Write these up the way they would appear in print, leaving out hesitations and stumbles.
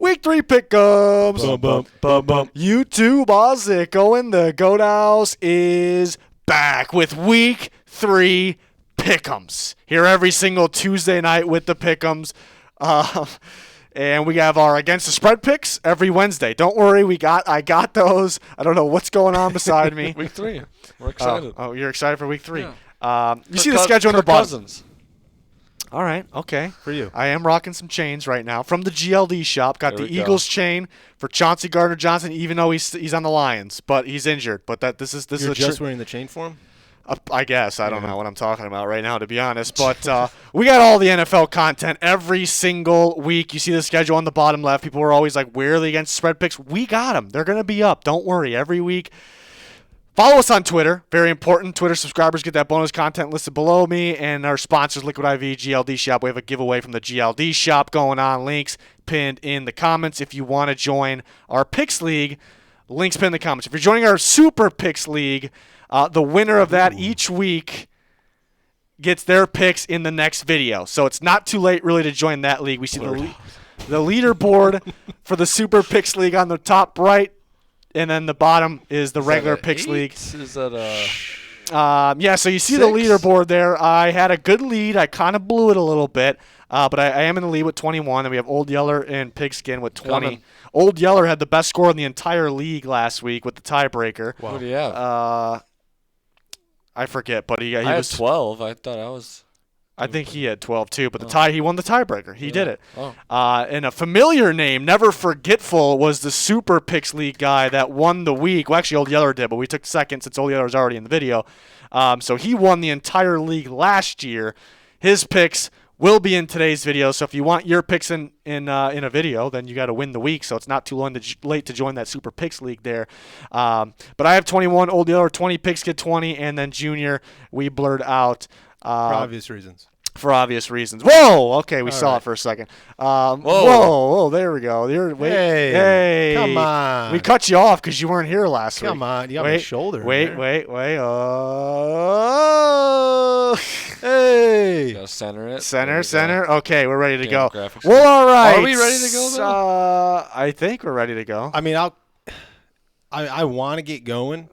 Week 3 pick'ems. You too, Bozzico, and the Goat House is back with Week 3 pick'ems. Here every single Tuesday night with the pick'ems. And we have our against the spread picks every Wednesday. Don't worry, I got those. I don't know what's going on beside me. Week 3. We're excited. Oh, you're excited for Week 3. Yeah. You see the schedule on the bottom. Cousins. All right, okay. For you. I am rocking some chains right now from the GLD shop. Got the There we Eagles chain for Chauncey Gardner-Johnson, even though he's on the Lions, but he's injured. But this is You're just wearing the chain for him? I guess. I don't know what I'm talking about right now, to be honest. But we got all the NFL content every single week. You see the schedule on the bottom left. People were always like, where are they against spread picks? We got them. They're going to be up. Don't worry. Every week. Follow us on Twitter. Very important. Twitter subscribers get that bonus content listed below me. And our sponsors, Liquid IV, GLD Shop. We have a giveaway from the GLD Shop going on. Links pinned in the comments. If you want to join our Picks League, links pinned in the comments. If you're joining our Super Picks League, the winner of that each week gets their picks in the next video. So it's not too late, really, to join that league. We see the leaderboard for the Super Picks League on the top right. And then the bottom is the regular Picks League. Is that yeah, so you see the leaderboard there. I had a good lead. I kind of blew it a little bit. But I am in the lead with 21. And we have Old Yeller and Pigskin with 20. Old Yeller had the best score in the entire league last week with the tiebreaker. Wow. What do you have? I forget, but he I was had 12. I thought I was. I think he had 12 too, but he won the tiebreaker. He did it. Oh. And a familiar name, never forgetful, was the Super Picks League guy that won the week. Well, actually, Old Yeller did, but we took second since Old Yeller was already in the video. So he won the entire league last year. His picks will be in today's video. So if you want your picks in a video, then you got to win the week. So it's not too late to join that Super Picks League there. But I have 21, Old Yeller 20, Pigskin 20, and then Junior we blurred out. For obvious reasons. For obvious reasons. Whoa! Okay, we All saw right. it for a second. Whoa! There we go. Hey! Come on. We cut you off because you weren't here last week. Come on. You got my shoulder. Wait. Oh! Hey! You gotta center it. Center. Okay, we're ready to go. Graphics. Well, all right. Are we ready to go, though? I think we're ready to go. I mean, I want to get going.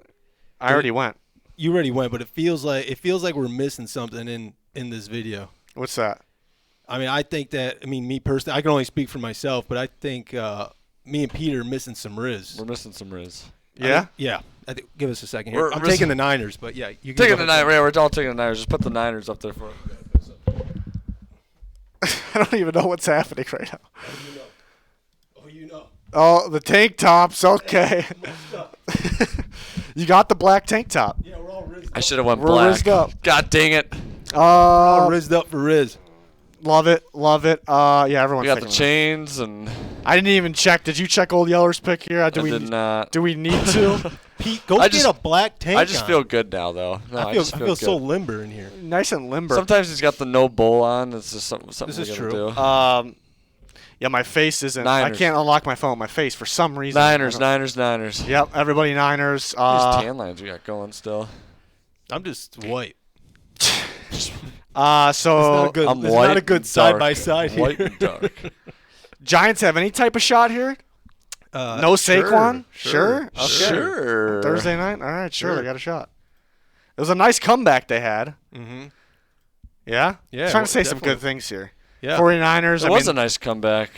I already went. You already went, but it feels like we're missing something in this video. What's that? I mean, me personally, I can only speak for myself, but I think me and Peter are missing some Riz. We're missing some Riz. Yeah? Yeah. Give us a second here. I'm Riz- taking the Niners, but yeah. You can Taking go the ahead. Niners. Yeah, we're all taking the Niners. Just put the Niners up there for I don't even know what's happening right now. Oh, you know. Oh, the tank tops. Okay. You got the black tank top. Yeah, we're all rizzed up. I should have went We're black. rizzed up. God dang it. All rizzed up for Riz. Love it. Yeah, everyone's We got the taking chains and I didn't even check. Did you check Old Yeller's pick here? I did not. Do we need to? Pete, go get a black tank I just feel good now, though. No, I just feel so limber in here. Nice and limber. Sometimes he's got the no bowl on. It's just something This we is gotta true. do. Yeah, my face isn't. Niners. I can't unlock my phone with my face for some reason. Niners. Yep, everybody Niners. These tan lines we got going still. I'm just white. So I'm There's white not a good and side dark. by side here. White and dark. Giants have any type of shot here? No Saquon? Sure. Okay. Sure. Thursday night? All right, sure. They got a shot. It was a nice comeback they had. Mm-hmm. Yeah? Yeah. Trying to say some definitely. good things here. Yeah. 49ers. It was a nice comeback.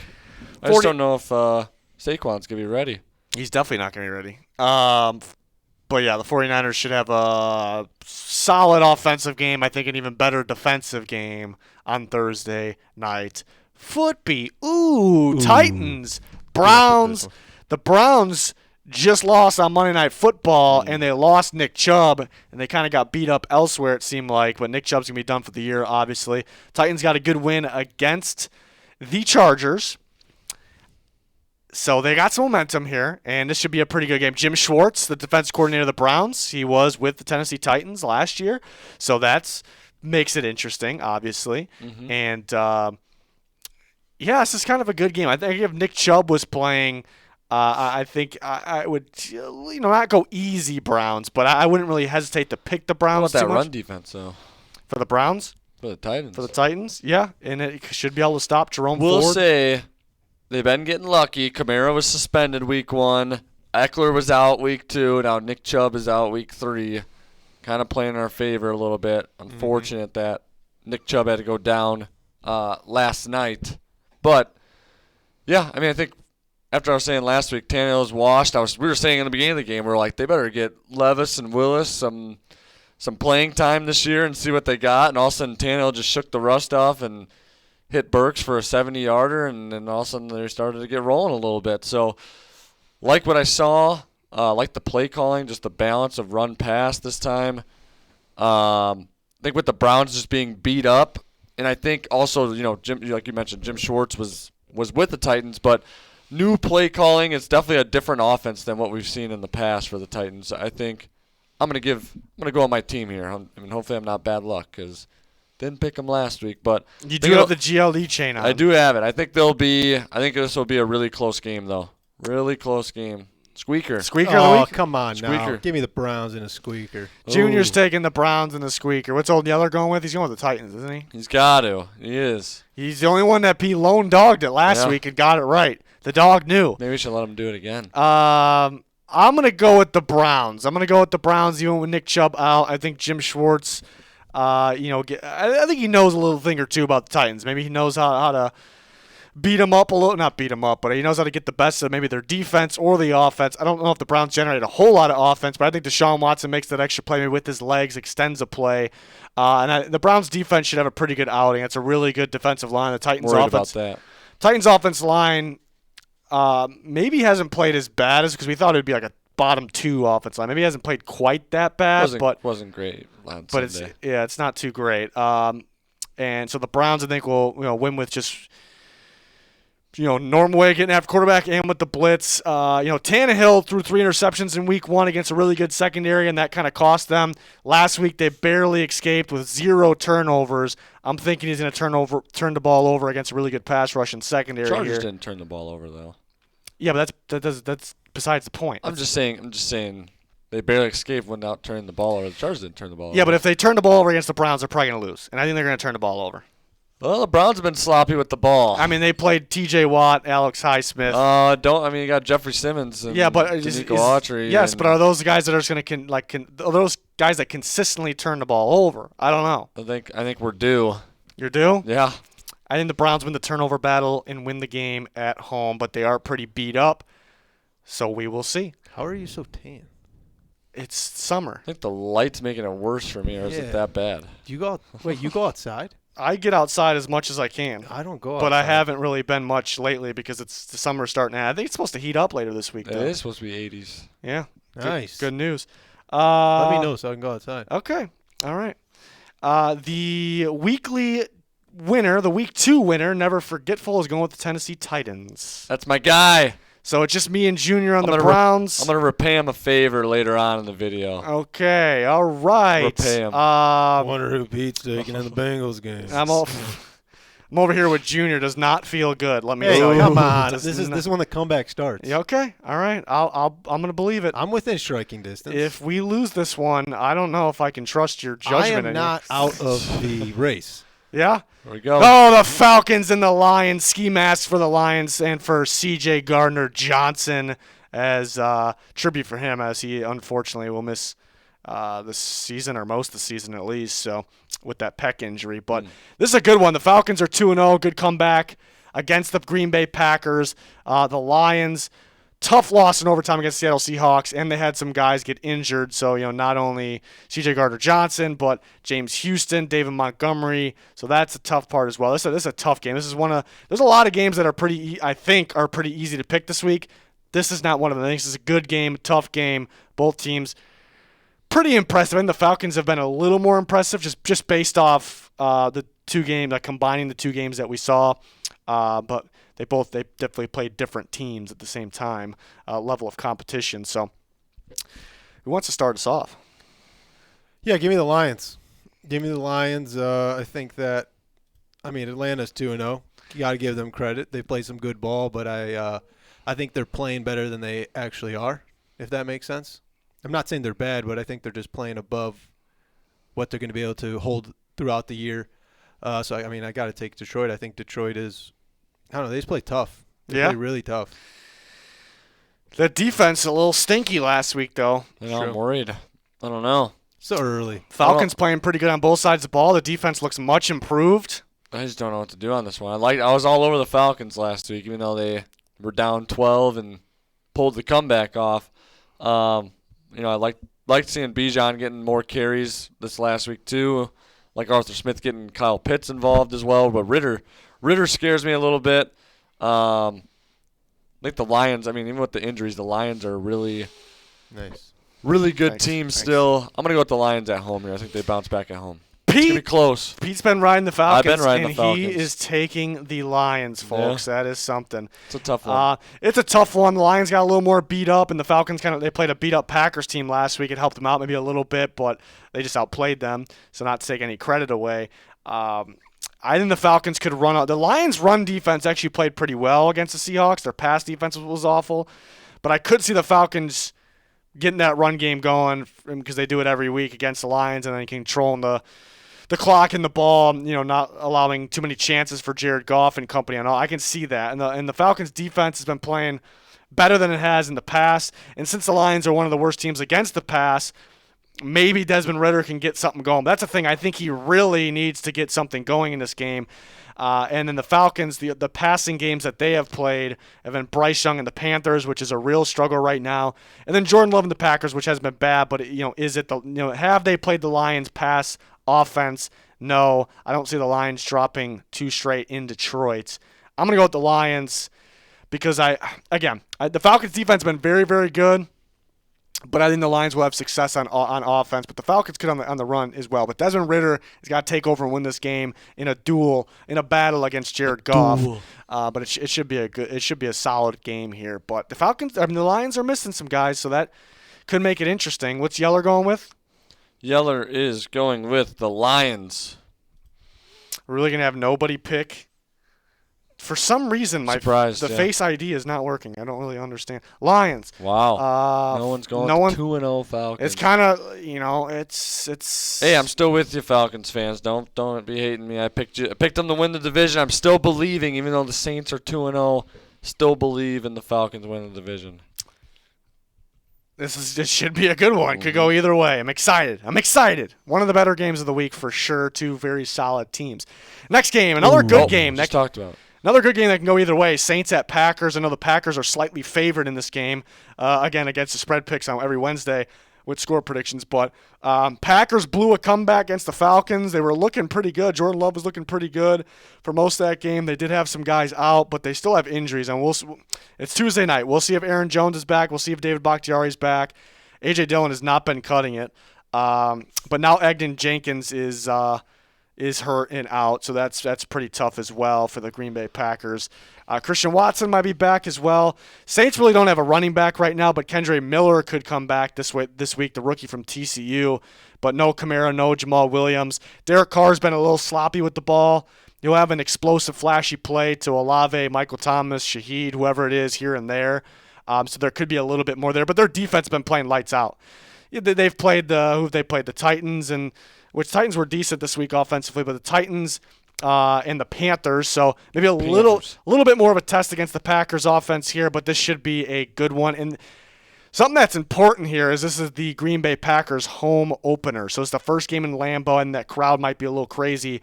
I just don't know if Saquon's going to be ready. He's definitely not going to be ready. But, yeah, the 49ers should have a solid offensive game. I think an even better defensive game on Thursday night. Football. Ooh, Titans. Browns. The Browns just lost on Monday Night Football, and they lost Nick Chubb, and they kind of got beat up elsewhere, it seemed like. But Nick Chubb's going to be done for the year, obviously. Titans got a good win against the Chargers. So they got some momentum here, and this should be a pretty good game. Jim Schwartz, the defense coordinator of the Browns, he was with the Tennessee Titans last year. So that makes it interesting, obviously. Mm-hmm. And, yeah, this is kind of a good game. I think if Nick Chubb was playing, I think I would, not go easy Browns, but I wouldn't really hesitate to pick the Browns How about too that much. run defense, though? For the Browns? For the Titans. For the Titans, yeah. And it should be able to stop Jerome We'll Ford. say they've been getting lucky. Kamara was suspended week 1. Eckler was out week 2. Now Nick Chubb is out week 3. Kind of playing in our favor a little bit. Unfortunate that Nick Chubb had to go down last night. But, yeah, I mean, I think after I was saying last week, Tannehill's washed. We were saying in the beginning of the game, we were like, they better get Levis and Willis some playing time this year and see what they got. And all of a sudden, Tannehill just shook the rust off and hit Burks for a 70-yarder, and then all of a sudden they started to get rolling a little bit. So, like what I saw, like the play calling, just the balance of run-pass this time. I think with the Browns just being beat up, and I think also, Jim, like you mentioned, Jim Schwartz was with the Titans, but new play calling, it's definitely a different offense than what we've seen in the past for the Titans. I think I'm gonna go on my team here. I mean, hopefully I'm not bad luck because didn't pick them last week, but you do have the GLD chain on. I do have it. I think this will be a really close game though. Really close game. Squeaker of the week. Oh, come on Squeaker. now. Give me the Browns in a squeaker. Junior's taking the Browns and the squeaker. What's Old Yeller going with? He's going with the Titans, isn't he? He's got to. He is. He's the only one that Pete lone dogged it last week and got it right. The dog knew. Maybe we should let him do it again. I'm going to go with the Browns. Even with Nick Chubb out. I think Jim Schwartz, I think he knows a little thing or two about the Titans. Maybe he knows how to beat them up a little. Not beat them up, but he knows how to get the best of maybe their defense or the offense. I don't know if the Browns generate a whole lot of offense, but I think Deshaun Watson makes that extra play maybe with his legs, extends a play. The Browns defense should have a pretty good outing. It's a really good defensive line. The Titans Worried offense. about that. Titans offense line maybe hasn't played as bad as because we thought it would be like a bottom 2 offense line. Maybe he hasn't played quite that bad, wasn't great on but Sunday. it's not too great. And so the Browns I think will win with just normal way of getting after quarterback and with the blitz. Tannehill threw 3 interceptions in week 1 against a really good secondary, and that kind of cost them. Last week they barely escaped with 0 turnovers. I'm thinking he's going to turn the ball over against a really good pass rush and secondary. Chargers didn't turn the ball over though. Yeah, but that's besides the point. I'm just saying they barely escaped without turning the ball over. The Chargers didn't turn the ball over. Yeah, but if they turn the ball over against the Browns, they're probably going to lose, and I think they're going to turn the ball over. Well, the Browns have been sloppy with the ball. I mean, they played T.J. Watt, Alex Highsmith. You got Jeffrey Simmons and Danico Autry. Yes, but are those guys that are just going to are those guys that consistently turn the ball over? I don't know. I think we're due. You're due? Yeah. I think the Browns win the turnover battle and win the game at home, but they are pretty beat up, so we will see. How are you so tan? It's summer. I think the light's making it worse for me, or is it that bad? You go outside? I get outside as much as I can. I don't go outside. But I haven't really been much lately because it's the summer starting. I think it's supposed to heat up later this week, though. It is supposed to be 80s. Yeah. Nice. Good news. Let me know so I can go outside. Okay. All right. The weekly winner, the week 2 winner, Never Forgetful, is going with the Tennessee Titans. That's my guy. So it's just me and Junior on the Browns. I'm going to repay him a favor later on in the video. Okay. All right. Repay him. I wonder who Pete's taking in the Bengals game. I'm over here with Junior. Does not feel good. Let me tell you. Come on. This is when the comeback starts. Yeah, okay. All right. I'm going to believe it. I'm within striking distance. If we lose this one, I don't know if I can trust your judgment. I am not out of the race. Yeah? There we go. Oh, the Falcons and the Lions. Ski masks for the Lions and for C.J. Gardner-Johnson as tribute for him, as he unfortunately will miss the season, or most of the season at least, so with that pec injury. But this is a good one. The Falcons are 2-0. Good comeback against the Green Bay Packers. The Lions, tough loss in overtime against Seattle Seahawks, and they had some guys get injured. So, not only C.J. Gardner-Johnson, but James Houston, David Montgomery. So that's a tough part as well. This is a tough game. There's a lot of games that are pretty easy to pick this week. This is not one of them. I think this is a good game, tough game. Both teams pretty impressive. I think the Falcons have been a little more impressive just based off the 2 games, combining the 2 games that we saw. But they definitely played different teams at the same time, level of competition. So who wants to start us off? Yeah, give me the Lions. I think that, Atlanta's 2-0. You got to give them credit. They play some good ball, but I think they're playing better than they actually are, if that makes sense. I'm not saying they're bad, but I think they're just playing above what they're going to be able to hold throughout the year. I got to take Detroit. I think Detroit is, I don't know, they just play tough. They play really tough. The defense a little stinky last week, though. I'm worried. I don't know. So early. Falcons playing pretty good on both sides of the ball. The defense looks much improved. I just don't know what to do on this one. I was all over the Falcons last week, even though they were down 12 and pulled the comeback off. I liked seeing Bijan getting more carries this last week too. Like Arthur Smith getting Kyle Pitts involved as well. But Ritter scares me a little bit. I think the Lions, even with the injuries, the Lions are really good team still. I'm going to go with the Lions at home here. I think they bounce back at home. It's going to be close. Pete's been riding the Falcons. I've been riding the Falcons. He is taking the Lions, folks. Yeah. That is something. It's a tough one. It's a tough one. The Lions got a little more beat up, and the Falcons they played a beat-up Packers team last week. It helped them out maybe a little bit, but they just outplayed them, so not to take any credit away. I think the Falcons could run out. The Lions' run defense actually played pretty well against the Seahawks. Their pass defense was awful. But I could see the Falcons getting that run game going because they do it every week against the Lions and then controlling the clock and the ball, not allowing too many chances for Jared Goff and company and all. I can see that. And the Falcons' defense has been playing better than it has in the past. And since the Lions are one of the worst teams against the pass, maybe Desmond Ridder can get something going. That's the thing. I think he really needs to get something going in this game. And then the Falcons, the passing games that they have played have been Bryce Young and the Panthers, which is a real struggle right now. And then Jordan Love and the Packers, which has been bad. But have they played the Lions pass offense? No, I don't see the Lions dropping 2 straight in Detroit. I'm gonna go with the Lions because the Falcons defense has been very, very good. But I think the Lions will have success on offense. But the Falcons could on the run as well. But Desmond Ridder has got to take over and win this game in a battle against Jared Goff. But it should be a solid game here. But the Lions are missing some guys, so that could make it interesting. What's Yeller going with? Yeller is going with the Lions. We're really gonna have nobody pick. For some reason, Face ID is not working. I don't really understand. Lions. Wow. No one's going 2-0 Falcons. It's kind of, it's. Hey, I'm still with you, Falcons fans. Don't be hating me. I picked them to win the division. I'm still believing, even though the Saints are 2-0. Still believe in the Falcons winning the division. This should be a good one. Could go either way. I'm excited. One of the better games of the week for sure. 2 very solid teams. Next game, another good game. Just talked about. Another good game that can go either way. Saints at Packers. I know the Packers are slightly favored in this game. Again, against the spread picks on every Wednesday with score predictions. But Packers blew a comeback against the Falcons. They were looking pretty good. Jordan Love was looking pretty good for most of that game. They did have some guys out, but they still have injuries. And it's Tuesday night. We'll see if Aaron Jones is back. We'll see if David Bakhtiari is back. A.J. Dillon has not been cutting it. But now Egden Jenkins is hurt and out, so that's pretty tough as well for the Green Bay Packers. Christian Watson might be back as well. Saints really don't have a running back right now, but Kendre Miller could come back this week, the rookie from TCU. But no Kamara, no Jamal Williams. Derek Carr's been a little sloppy with the ball. You'll have an explosive, flashy play to Olave, Michael Thomas, Shaheed, whoever it is here and there. So there could be a little bit more there, but their defense has been playing lights out. They've played the Titans, and which Titans were decent this week offensively, but the Titans and the Panthers. So maybe a little bit more of a test against the Packers offense here, but this should be a good one. And something that's important here is this is the Green Bay Packers home opener. So it's the first game in Lambeau, and that crowd might be a little crazy.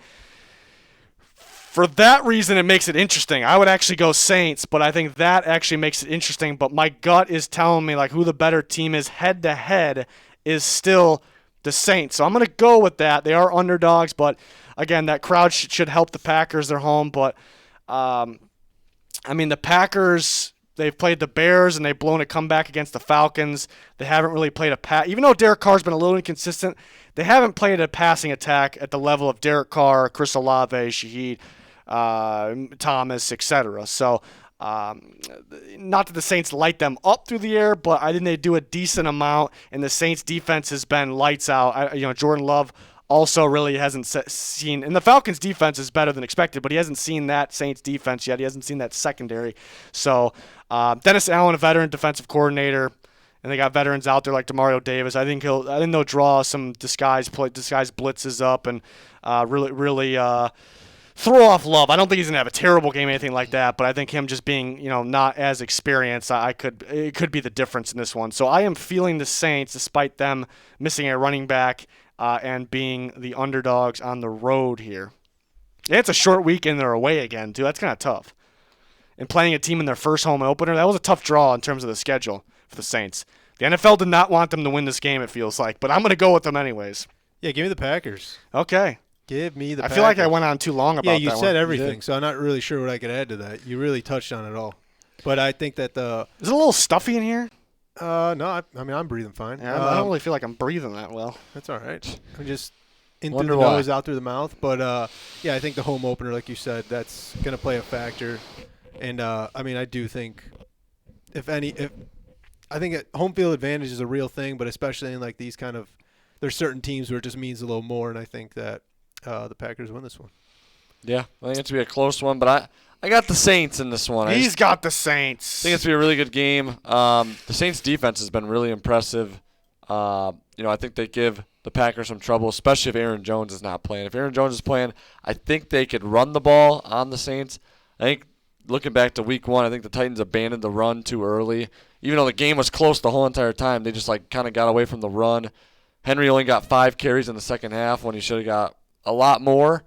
For that reason, it makes it interesting. I would actually go Saints, but I think that actually makes it interesting. But my gut is telling me who the better team is head-to-head is still the Saints. So I'm going to go with that. They are underdogs, but again, that crowd should help the Packers. They're home, but the Packers, they've played the Bears and they've blown a comeback against the Falcons. They haven't really played a pass. Even though Derek Carr's been a little inconsistent, they haven't played a passing attack at the level of Derek Carr, Chris Olave, Shaheed, Thomas, etc. So not that the Saints light them up through the air, but I think they do a decent amount, and the Saints defense has been lights out. Jordan Love also really hasn't seen, and the Falcons defense is better than expected, but he hasn't seen that Saints defense yet. He hasn't seen that secondary. So Dennis Allen, a veteran defensive coordinator, and they got veterans out there like Demario Davis. I think they'll draw some disguise blitzes up and really throw off Love. I don't think he's gonna have a terrible game, or anything like that. But I think him just being, not as experienced, it could be the difference in this one. So I am feeling the Saints, despite them missing a running back and being the underdogs on the road here. And it's a short week and they're away again too. That's kind of tough. And playing a team in their first home opener, that was a tough draw in terms of the schedule for the Saints. The NFL did not want them to win this game, it feels like, but I'm going to go with them anyways. Yeah, give me the Packers. Okay. Give me the Packers. I feel like I went on too long about that. Yeah, you said everything, Yeah. so I'm not really sure what I could add to that. You really touched on it all. But I think that Is it a little stuffy in here? no, I'm breathing fine. Yeah, I don't really feel like I'm breathing that well. That's all right. I'm just in Wonder through the why. nose, out through the mouth. But, yeah, I think the home opener, like you said, that's going to play a factor. And, I do think I think home field advantage is a real thing, but especially in like these kind of – there's certain teams where it just means a little more, and I think that the Packers win this one. Yeah, I think it's going to be a close one, but I got the Saints in this one. He's got the Saints. I think it's going to be a really good game. The Saints' defense has been really impressive. I think they give the Packers some trouble, especially if Aaron Jones is not playing. If Aaron Jones is playing, I think they could run the ball on the Saints. I think looking back to week 1, I think the Titans abandoned the run too early. Even though the game was close the whole entire time, they just kind of got away from the run. Henry only got 5 carries in the second half when he should have got a lot more.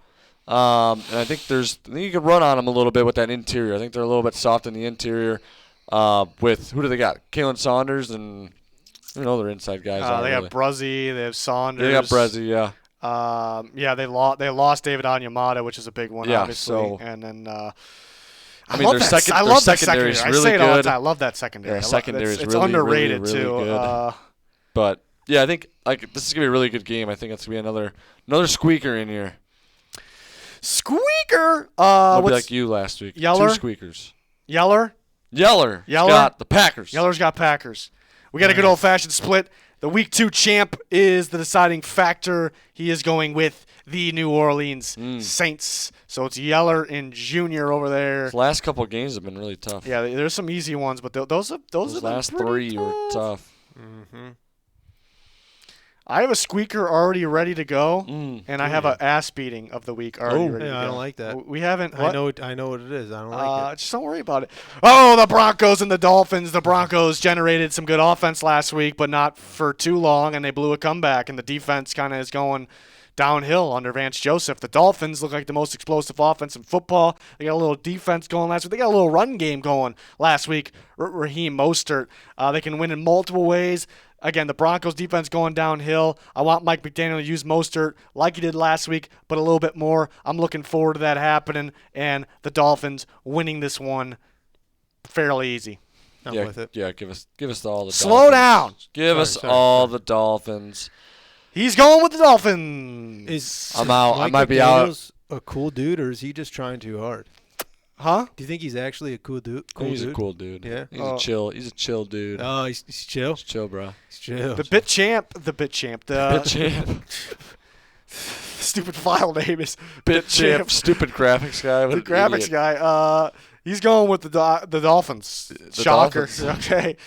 And I think you could run on them a little bit with that interior. I think they're a little bit soft in the interior. With who do they got? Kalen Saunders and their inside guys. They have Bruzzy. They have Saunders. They got Brezzy, yeah. They lost David Onyemata, which is a big one, Yeah, obviously. so- And then I mean, their I love that secondary is I really say it all the good. time. I love that secondary. Their secondary is it's really, underrated really, really too. good. But yeah, I think this is gonna be a really good game. I think it's gonna be another squeaker in here. Squeaker. It'll be like you last week. Yeller? 2 squeakers. Yeller. Yeller got the Packers. Yeller's got Packers. We got a good old-fashioned split. The Week 2 champ is the deciding factor. He is going with the New Orleans Saints. So it's Yeller and Junior over there. His last couple of games have been really tough. Yeah, there's some easy ones, but those have last been pretty 3 were tough. Mm-hmm. I have a squeaker already ready to go, and I have yeah. an ass beating of the week already ready to go. I don't like that. We haven't. What? I know what it is. I don't like it. Just don't worry about it. Oh, the Broncos and the Dolphins. The Broncos generated some good offense last week, but not for too long, and they blew a comeback, and the defense kind of is going downhill under Vance Joseph. The Dolphins look like the most explosive offense in football. They got a little defense going last week. They got a little run game going last week. Raheem Mostert. They can win in multiple ways. Again, the Broncos defense going downhill. I want Mike McDaniel to use Mostert like he did last week, but a little bit more. I'm looking forward to that happening, and the Dolphins winning this one fairly easy. I'm yeah, with it. Yeah, give us all the Slow Dolphins. down. Give us Sorry. all the Dolphins. He's going with the Dolphins. I'm out. I Mike might be out. McDaniel's a cool dude, or is he just trying too hard? Huh? Do you think he's actually a cool dude? He's a cool dude. Yeah? He's a chill dude. Oh, he's chill. He's chill, bro. He's chill. The bit champ. Bit champ. Stupid file name is Bit champ. Stupid graphics guy. The graphics guy. He's going with the Dolphins. The Shocker. Dolphins. Okay.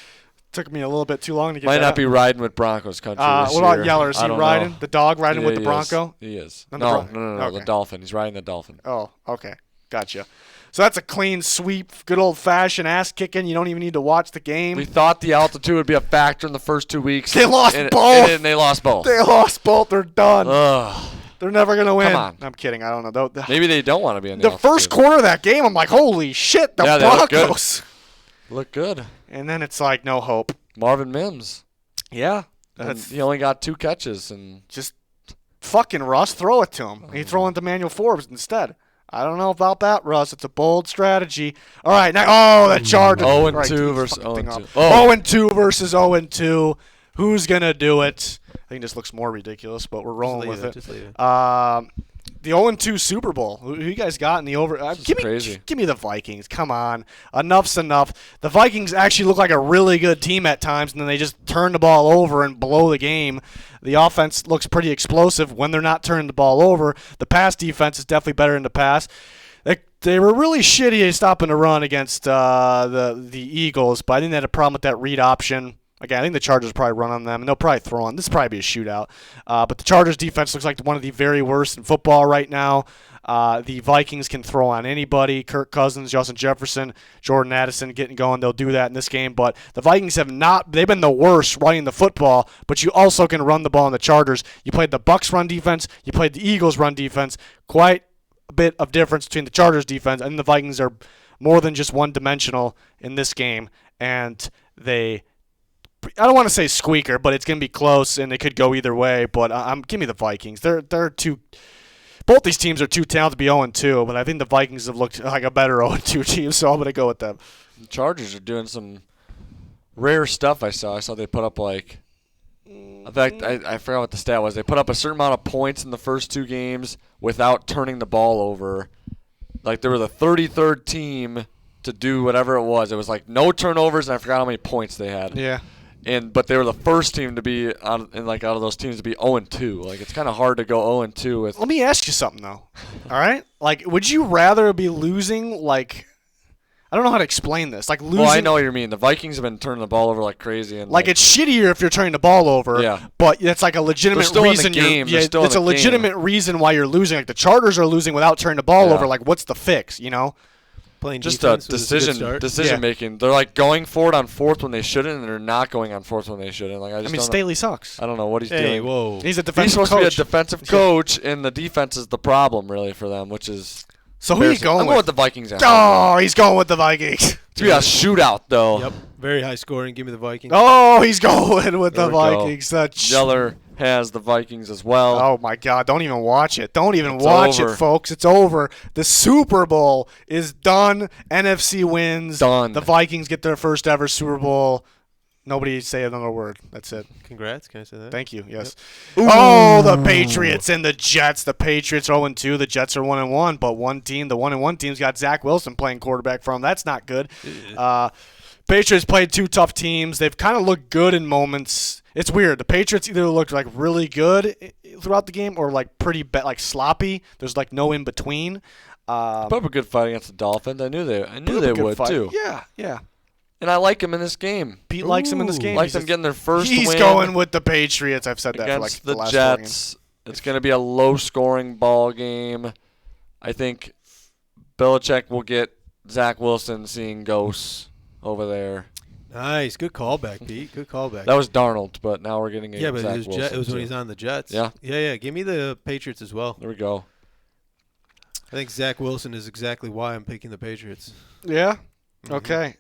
Took me a little bit too long to get Might that. not be riding with Broncos country this What about year. Yeller? Is I he don't riding? know. The dog riding Yeah, with the he Bronco? He is. Not No, the the Okay. Dolphin. He's riding the Dolphin. Oh, okay. Gotcha. So that's a clean sweep. Good old-fashioned ass-kicking. You don't even need to watch the game. We thought the altitude would be a factor in the first 2 weeks. They lost and both. And they lost both. They lost both. They're done. Ugh. They're never going to win. Come on. I'm kidding. I don't know. Maybe they don't want to be in the The altitude. first quarter of that game, I'm like, holy shit, the Yeah, they look good. Broncos. Look good. And then it's like, no hope. Marvin Mims. Yeah. And That's he only got 2 catches. And just fucking Russ, throw it to him. He's throwing it to Manuel Forbes instead. I don't know about that, Russ. It's a bold strategy. All right, now, the Chargers. 0-2 Right, versus fuck thing 0-2. up. Oh. 0-2 versus 0-2. Who's going to do it? I think this looks more ridiculous, but we're rolling with it. Just leave it. The 0-2 Super Bowl. Who you guys got in the over? Crazy. Give me the Vikings. Come on. Enough's enough. The Vikings actually look like a really good team at times, and then they just turn the ball over and blow the game. The offense looks pretty explosive when they're not turning the ball over. The pass defense is definitely better in the pass. They were really shitty at stopping the run against the Eagles, but I think they had a problem with that read option. Again, I think the Chargers probably run on them, and they'll probably throw on. This will probably be a shootout. But the Chargers defense looks like one of the very worst in football right now. The Vikings can throw on anybody. Kirk Cousins, Justin Jefferson, Jordan Addison getting going. They'll do that in this game. But the Vikings they've been the worst running the football, but you also can run the ball in the Chargers. You played the Bucs run defense. You played the Eagles run defense. Quite a bit of difference between the Chargers defense and the Vikings are more than just one-dimensional in this game. And I don't want to say squeaker, but it's going to be close, and it could go either way. But give me the Vikings. Both these teams are too talented to be 0-2, but I think the Vikings have looked like a better 0-2 team, so I'm going to go with them. The Chargers are doing some rare stuff I saw. I saw they put up in fact, I forgot what the stat was. They put up a certain amount of points in the first 2 games without turning the ball over. Like, they were the 33rd team to do whatever it was. It was like no turnovers, and I forgot how many points they had. Yeah. But they were the first team to be out of those teams to be 0-2. Like, it's kind of hard to go 0-2 with. Let me ask you something though. All right, like, would you rather be losing? Like, I don't know how to explain this. Like losing. Well, I know what you mean. The Vikings have been turning the ball over like crazy, and like it's shittier if you're turning the ball over. Yeah. But it's like a legitimate still in the reason. game. They're still in it's a the legitimate reason why you're losing. Like the Chargers are losing without turning the ball over. Like, what's the fix? You know. Playing just a decision making. They're like going for it on 4th when they shouldn't, and they're not going on 4th when they shouldn't. Like I mean, Staley sucks. I don't know what he's hey, doing. Whoa. He's a He's defensive supposed coach. to be a defensive coach, and the defense is the problem really for them, which is. So who are you going I'm with? going with the Vikings. Oh, he's going with the Vikings. It's gonna be a shootout though. Yep. Very high scoring. Give me the Vikings. Oh, he's going with the There we go. Vikings. Yeller has the Vikings as well. Oh, my God. Don't even watch it. Don't even It's watch over. it, folks. It's over. The Super Bowl is done. NFC wins. Done. The Vikings get their first ever Super Bowl. Nobody say another word. That's it. Congrats. Can I say that? Thank you. Yes. Oh, the Patriots and the Jets. The Patriots are 0-2. The Jets are 1-1. But one team, the 1-1 team's got Zach Wilson playing quarterback for them. That's not good. Patriots played 2 tough teams. They've kind of looked good in moments. It's weird. The Patriots either looked like really good throughout the game or like pretty like sloppy. There's like no in between. Put up a good fight against the Dolphins. I knew they would fight. too. Yeah. And I like them in this game. Pete likes him in this game. Like them getting their first He's win going with the Patriots. I've said that for like against the last Jets. It's going to be a low-scoring ball game. I think Belichick will get Zach Wilson seeing ghosts over there. Nice. Good callback, Pete. Good callback. That was Darnold, but now we're getting but Zach it Wilson was when too. he's on the Jets. Yeah? Yeah. Give me the Patriots as well. There we go. I think Zach Wilson is exactly why I'm picking the Patriots. Yeah? Okay.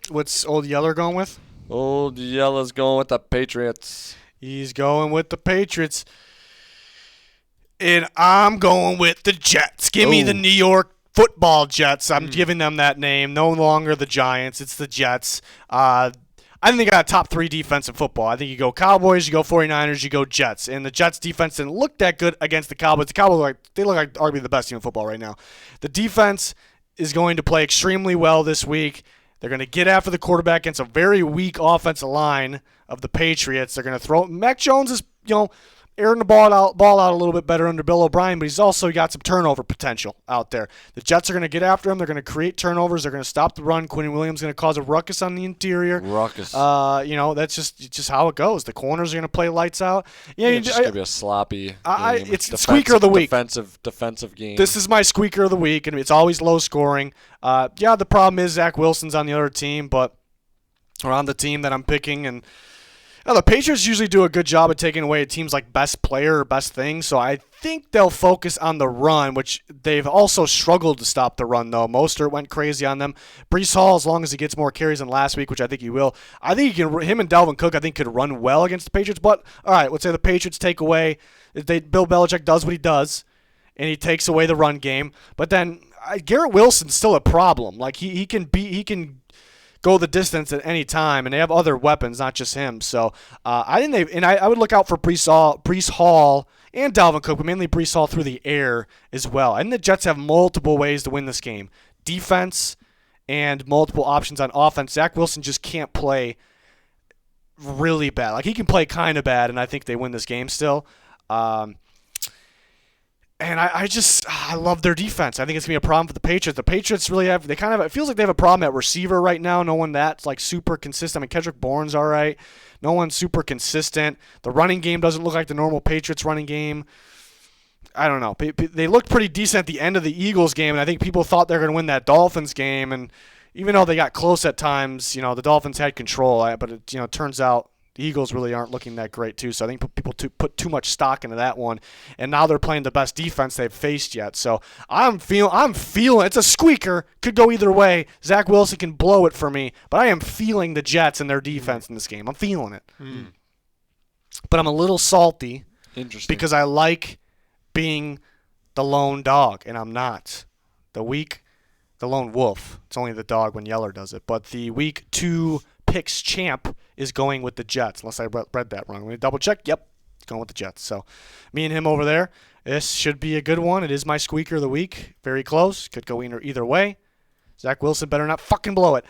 What's Old Yeller going with? Old Yella's going with the Patriots. He's going with the Patriots. And I'm going with the Jets. Give me the New York Football Jets. I'm giving them that name. No longer the Giants. It's the Jets. I think they got a top 3 defense in football. I think you go Cowboys, you go 49ers, you go Jets. And the Jets defense didn't look that good against the Cowboys. The Cowboys, they look like arguably the best team in football right now. The defense is going to play extremely well this week. They're going to get after the quarterback against a very weak offensive line of the Patriots. They're going to throw. Mac Jones is, airing the ball out a little bit better under Bill O'Brien, but he's also got some turnover potential out there. The Jets are going to get after him. They're going to create turnovers. They're going to stop the run. Quinn Williams is going to cause a ruckus on the interior. Ruckus. That's just how it goes. The corners are going to play lights out. Yeah, it's just going to be a sloppy game. It's squeaker of the week. Defensive game. This is my squeaker of the week, and it's always low scoring. The problem is Zach Wilson's on the other team, or on the team that I'm picking, and the Patriots usually do a good job of taking away a team's like best player or best thing, so I think they'll focus on the run, which they've also struggled to stop the run, though. Mostert went crazy on them. Breece Hall, as long as he gets more carries than last week, which I think he will, I think him and Dalvin Cook, I think, could run well against the Patriots. But, all right, let's say the Patriots take away, Bill Belichick does what he does, and he takes away the run game. But then Garrett Wilson's still a problem. Like, he can go the distance at any time, and they have other weapons, not just him. So I think I would look out for Breece Hall and Dalvin Cook, but mainly Breece Hall through the air as well. I think the Jets have multiple ways to win this game. Defense and multiple options on offense. Zach Wilson just can't play really bad. Like, he can play kind of bad, and I think they win this game still. And And I love their defense. I think it's going to be a problem for the Patriots. The Patriots really it feels like they have a problem at receiver right now. No one that's like super consistent. I mean, Kendrick Bourne's all right. No one's super consistent. The running game doesn't look like the normal Patriots running game. I don't know. They looked pretty decent at the end of the Eagles game, and I think people thought they were going to win that Dolphins game. And even though they got close at times, the Dolphins had control. But it turns out the Eagles really aren't looking that great too. So I think people put too much stock into that one. And now they're playing the best defense they've faced yet. So I'm feeling it's a squeaker. Could go either way. Zach Wilson can blow it for me, but I am feeling the Jets and their defense in this game. I'm feeling it. But I'm a little salty. Interesting. Because I like being the lone dog, and I'm not. The lone wolf. It's only the dog when Yeller does it. But the week 2 picks champ is going with the Jets, unless I read that wrong. Let me double check. Yep, it's going with the Jets. So me and him over there. This should be a good one. It is my squeaker of the week. Very close. Could go either way. Zach Wilson better not fucking blow it.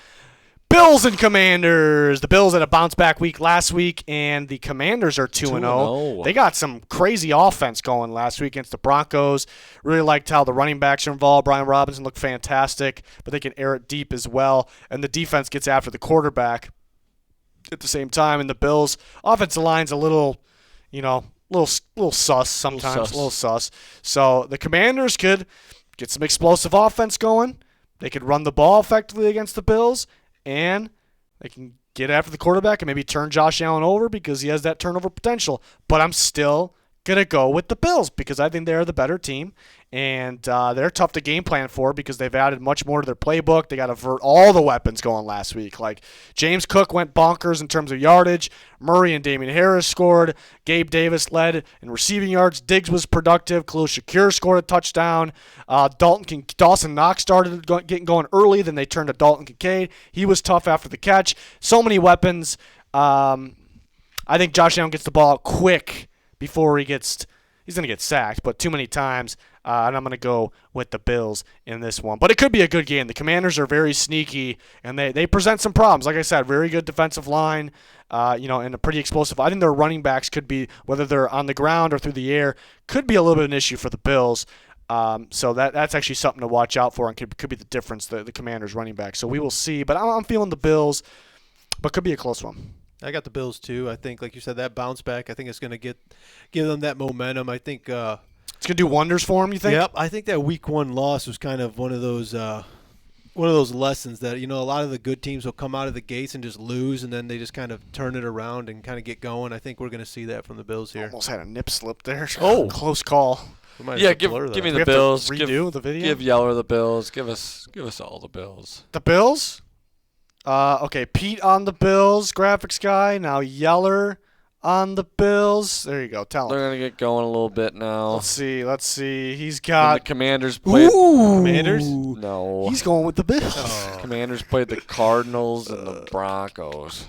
Bills and Commanders. The Bills had a bounce-back week last week, and the Commanders are 2-0. They got some crazy offense going last week against the Broncos. Really liked how the running backs are involved. Brian Robinson looked fantastic, but they can air it deep as well, and the defense gets after the quarterback at the same time, and the Bills' offensive line's a little sus sometimes, a little sus. So the Commanders could get some explosive offense going. They could run the ball effectively against the Bills, and they can get after the quarterback and maybe turn Josh Allen over because he has that turnover potential. But I'm still going to go with the Bills because I think they're the better team, and they're tough to game plan for because they've added much more to their playbook. They got to avert all the weapons going last week. Like James Cook went bonkers in terms of yardage. Murray and Damian Harris scored. Gabe Davis led in receiving yards. Diggs was productive. Khalil Shakir scored a touchdown. Dawson Knox started getting going early. Then they turned to Dalton Kincaid. He was tough after the catch. So many weapons. I think Josh Allen gets the ball out quick before he's going to get sacked, but too many times. And I'm going to go with the Bills in this one. But it could be a good game. The Commanders are very sneaky, and they present some problems. Like I said, very good defensive line, and a pretty explosive. I think their running backs could be, whether they're on the ground or through the air, could be a little bit of an issue for the Bills. So that's actually something to watch out for and could be the difference, the Commanders running back. So we will see. But I'm feeling the Bills, but could be a close one. I got the Bills too. I think, like you said, that bounce back, I think it's going to give them that momentum. I think it's going to do wonders for them, you think? Yep. I think that week 1 loss was kind of one of those lessons that, a lot of the good teams will come out of the gates and just lose, and then they just kind of turn it around and kind of get going. I think we're going to see that from the Bills here. Almost had a nip slip there. Oh, close call. Yeah, give me the Bills. Redo the video. Give Yeller the Bills. Give us all the Bills. The Bills? Okay, Pete on the Bills, graphics guy. Now Yeller on the Bills. There you go. Tell him. They're going to get going a little bit now. Let's see. He's got... And the Commanders played... Commanders? No. He's going with the Bills. Oh. Commanders played the Cardinals and the Broncos.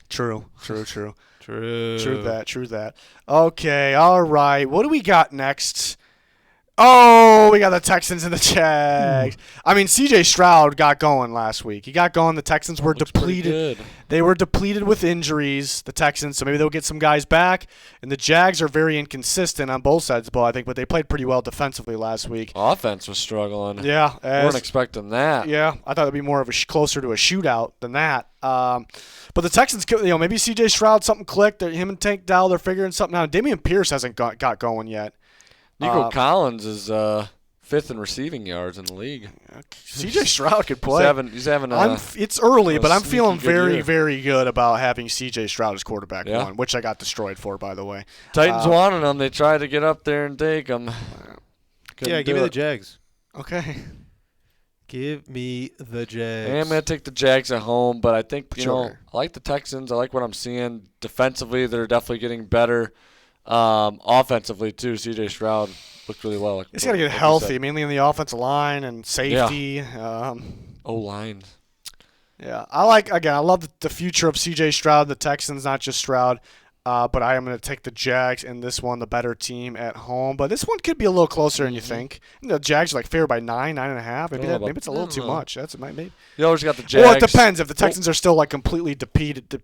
True. True that. Okay, all right. What do we got next? Oh, we got the Texans and the Jags. I mean, C.J. Stroud got going last week. He got going. The Texans were depleted. They were depleted with injuries, the Texans, so maybe they'll get some guys back. And the Jags are very inconsistent on both sides of the ball, I think, but they played pretty well defensively last week. Offense was struggling. Yeah. Weren't expecting that. Yeah, I thought it would be more of closer to a shootout than that. But the Texans, maybe C.J. Stroud, something clicked. Him and Tank Dell, they're figuring something out. Damian Pierce hasn't got going yet. Nico Collins is 5th in receiving yards in the league. C.J. Stroud could play. He's having it's early, but I'm feeling very, year. very good about having C.J. Stroud as quarterback one, which I got destroyed for, by the way. Titans wanted him. They tried to get up there and take him. Give me the Jags. Okay. Give me the Jags. I'm going to take the Jags at home, but I think, Sure. I like the Texans. I like what I'm seeing. Defensively, they're definitely getting better. Offensively, too, C.J. Stroud looked really well. He's got to get healthy, mainly in the offensive line and safety. O-line. Yeah. I love the future of C.J. Stroud, the Texans, not just Stroud. But I am going to take the Jags in this one, the better team at home. But this one could be a little closer than you think. The Jags are favored by 9.5. Maybe it's a little too much. Maybe. You always got the Jags. Well, it depends. If the Texans are still completely depleted, then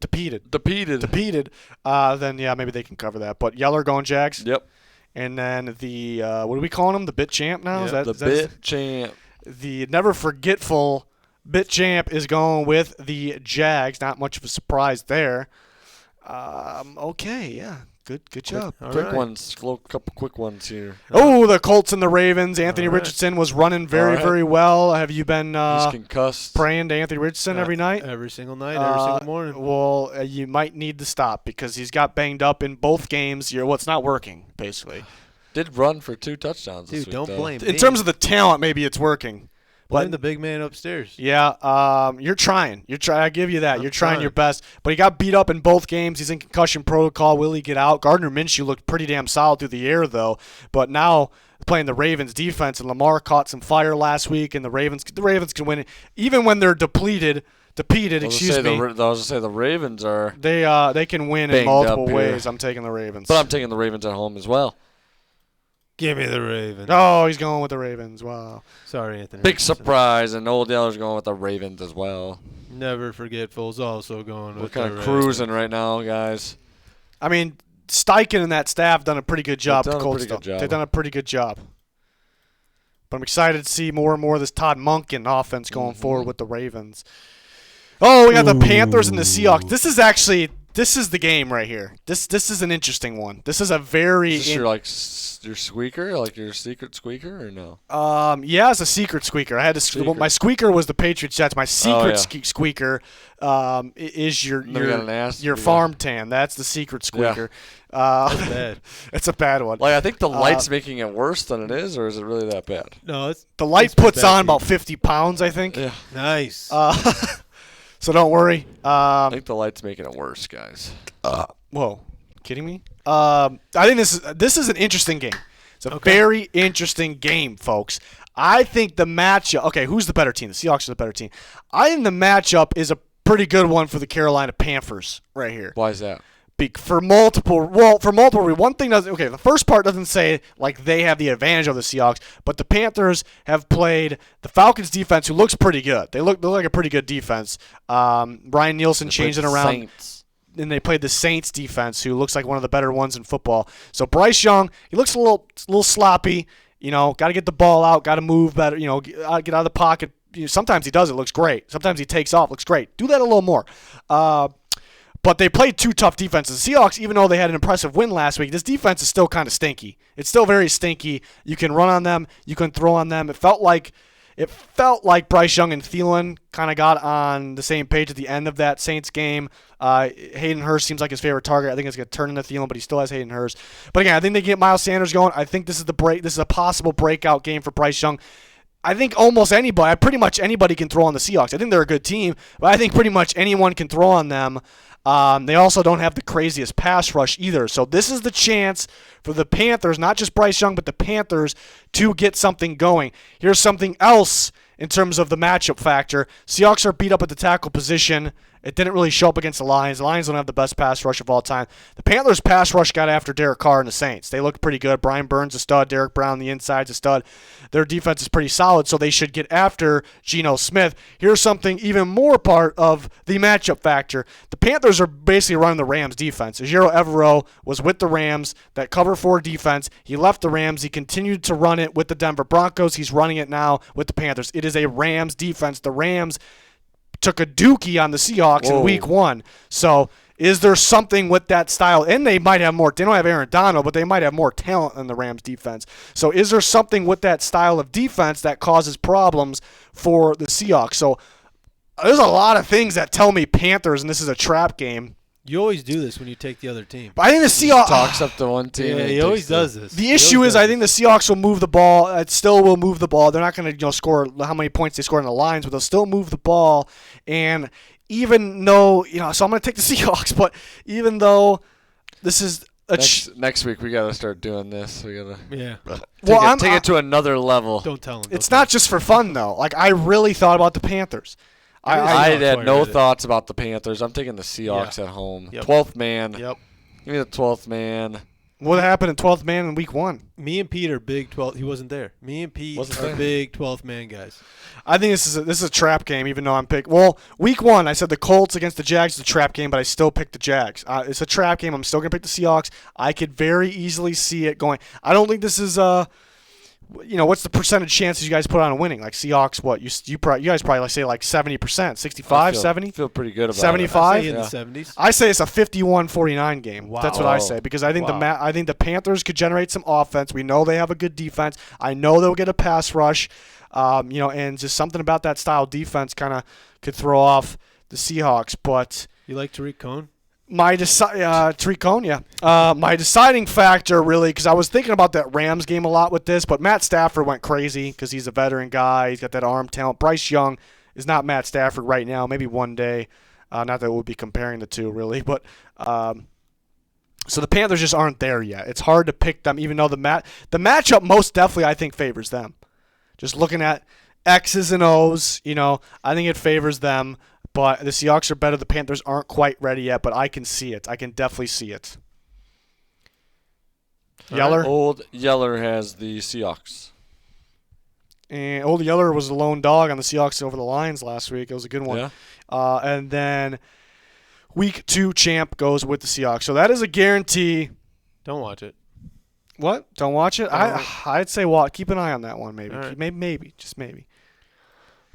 maybe they can cover that. But Yeller going Jags. Yep. And then the what are we calling him? The Bit Champ now? Yeah, The Bit Champ. The never forgetful Bit Champ is going with the Jags. Not much of a surprise there. Okay, yeah. Good job. Quick ones. Couple quick ones here. Oh, the Colts and the Ravens. Anthony All right. Richardson was running very, All right. very well. Have you been He's concussed. praying to Anthony Richardson every night? Every single night, every single morning. Well, you might need to stop because he's got banged up in both games. It's not working, basically. Did run for 2 touchdowns this Dude, week, don't though. blame me. In terms of the talent, maybe it's working. Blame the big man upstairs. Yeah, you're trying. I give you that. I'm You're trying your trying. best. But he got beat up in both games. He's in concussion protocol. Will he get out? Gardner Minshew looked pretty damn solid through the air, though. But now playing the Ravens defense, and Lamar caught some fire last week, and the Ravens can win it even when they're depleted. Excuse me. I was going to say the Ravens are. They can win in Banged multiple up here. ways. I'm taking the Ravens. But I'm taking the Ravens at home as well. Give me the Ravens. Oh, he's going with the Ravens. Wow. Sorry, Anthony. Big Richardson. surprise, and Old Yeller's going with the Ravens as well. Never forgetful's also going We're with kind the of Ravens. cruising right now, guys. I mean, Steichen and that staff done a pretty good job. They've done The a Colts pretty good job. They've done a pretty good job. But I'm excited to see more and more of this Todd Monken offense going forward with the Ravens. Oh, we got the Panthers and the Seahawks. This is the game right here. This is an interesting one. This is a very Is this your squeaker, like your secret squeaker, or no? yeah, it's a secret squeaker. I had to Secret. my squeaker was the Patriots Jets. My secret yeah. squeaker is Then we got an ass- your we got- farm tan. That's the secret squeaker. That's bad. It's a bad one. Like I think the light's making it worse than it is, or is it really that bad? No, it's The light it's been puts bad on for you. about 50 pounds, I think. Yeah, Nice. So don't worry. I think the light's making it worse, guys. Whoa, kidding me? I think this is an interesting game. It's a very interesting game, folks. I think the matchup. Okay, who's the better team? The Seahawks are the better team. I think the matchup is a pretty good one for the Carolina Panthers right here. Why is that? For multiple reasons. One thing doesn't. Okay, the first part doesn't say like they have the advantage of the Seahawks, but the Panthers have played the Falcons defense, who looks pretty good. They look like a pretty good defense. Ryan Nielsen changed it around. Saints. And they played the Saints defense, who looks like one of the better ones in football. So Bryce Young, he looks a little sloppy. Got to get the ball out, got to move better. Get out of the pocket. Sometimes he does it, looks great. Sometimes he takes off, looks great. Do that a little more. But they played 2 tough defenses. The Seahawks, even though they had an impressive win last week, this defense is still kind of stinky. It's still very stinky. You can run on them. You can throw on them. It felt like Bryce Young and Thielen kind of got on the same page at the end of that Saints game. Hayden Hurst seems like his favorite target. I think it's going to turn into Thielen, but he still has Hayden Hurst. But again, I think they get Miles Sanders going. I think this is This is a possible breakout game for Bryce Young. I think pretty much anybody can throw on the Seahawks. I think they're a good team, but I think pretty much anyone can throw on them. They also don't have the craziest pass rush either. So this is the chance for the Panthers, not just Bryce Young, but the Panthers, to get something going. Here's something else in terms of the matchup factor. Seahawks are beat up at the tackle position. It didn't really show up against the Lions. The Lions don't have the best pass rush of all time. The Panthers' pass rush got after Derek Carr and the Saints. They looked pretty good. Brian Burns a stud. Derek Brown, the inside's a stud. Their defense is pretty solid, so they should get after Geno Smith. Here's something even more part of the matchup factor. The Panthers are basically running the Rams' defense. Ejiro Evero was with the Rams, that cover 4 defense. He left the Rams. He continued to run it with the Denver Broncos. He's running it now with the Panthers. It is a Rams defense. The Rams took a dookie on the Seahawks in week 1. So is there something with that style? And they might have more. They don't have Aaron Donald, but they might have more talent than the Rams defense. So is there something with that style of defense that causes problems for the Seahawks? So there's a lot of things that tell me Panthers, and this is a trap game. You always do this when you take the other team. But I think the Seahawks Talks up to one team. Yeah, and he takes always does this. The issue is, I think the Seahawks will move the ball. It still will move the ball. They're not going to score how many points they score in the Lions, but they'll still move the ball. And even though, so I'm going to take the Seahawks, but even though this is next week we got to start doing this. We got to take it to another level. Don't tell him. It's not just for fun, though. Like, I really thought about the Panthers. I had no thoughts about the Panthers. I'm taking the Seahawks at home. Yep. 12th man. Yep. Give me the 12th man. What happened in 12th man in week 1? Me and Pete are big 12th. He wasn't there. Me and Pete Wasn't are there. big 12th man guys. I think this is a trap game, even though I'm picked. Well, week 1, I said the Colts against the Jags is a trap game, but I still picked the Jags. It's a trap game. I'm still going to pick the Seahawks. I could very easily see it going. I don't think this is what's the percentage chances you guys put on winning? Like Seahawks, what you guys probably like say like 70%, 65, 70, feel pretty good about 75. In Yeah. the 70s. I say it's a 51-49 game. Wow. That's what I say because I think Wow. I think the Panthers could generate some offense. We know they have a good defense. I know they'll get a pass rush. And just something about that style of defense kind of could throw off the Seahawks. But You like Tariq Cohen? Tariq Cohen, yeah. My deciding factor, really, because I was thinking about that Rams game a lot with this, but Matt Stafford went crazy because he's a veteran guy. He's got that arm talent. Bryce Young is not Matt Stafford right now. Maybe one day. Not that we'll be comparing the two, really, but so the Panthers just aren't there yet. It's hard to pick them, even though the matchup most definitely I think favors them. Just looking at X's and O's, I think it favors them. But the Seahawks are better. The Panthers aren't quite ready yet, but I can see it. I can definitely see it. Yeller? Old Yeller has the Seahawks. And Old Yeller was the lone dog on the Seahawks over the Lions last week. It was a good one. Yeah. And then week 2 champ goes with the Seahawks. So that is a guarantee. Don't watch it. What? Don't watch it? I'd say keep an eye on that one maybe. All right. Maybe. Just maybe.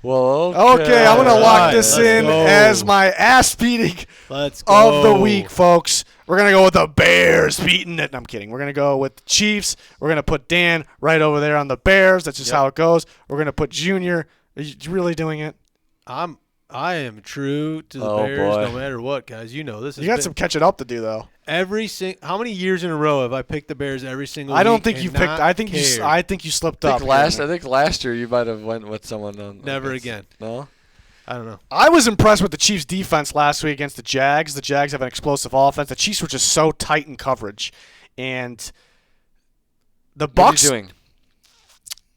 Well, Okay, I'm going to lock Alright, this let's in go. as my ass-beating Let's go. of the week, folks. We're going to go with the Bears beating it. No, I'm kidding. We're going to go with the Chiefs. We're going to put Dan right over there on the Bears. That's just how it goes. We're going to put Junior. Are you really doing it? I am true to the Oh, Bears boy. no matter what, guys. You know this. You got some catching up to do, though. How many years in a row have I picked the Bears every single I don't week think and you picked. not I think cared? I think you slipped up. I think last year you might have went with someone on. Never against- again. No. I don't know. I was impressed with the Chiefs' defense last week against the Jags. The Jags have an explosive offense. The Chiefs were just so tight in coverage, and the What are Bucks. you doing?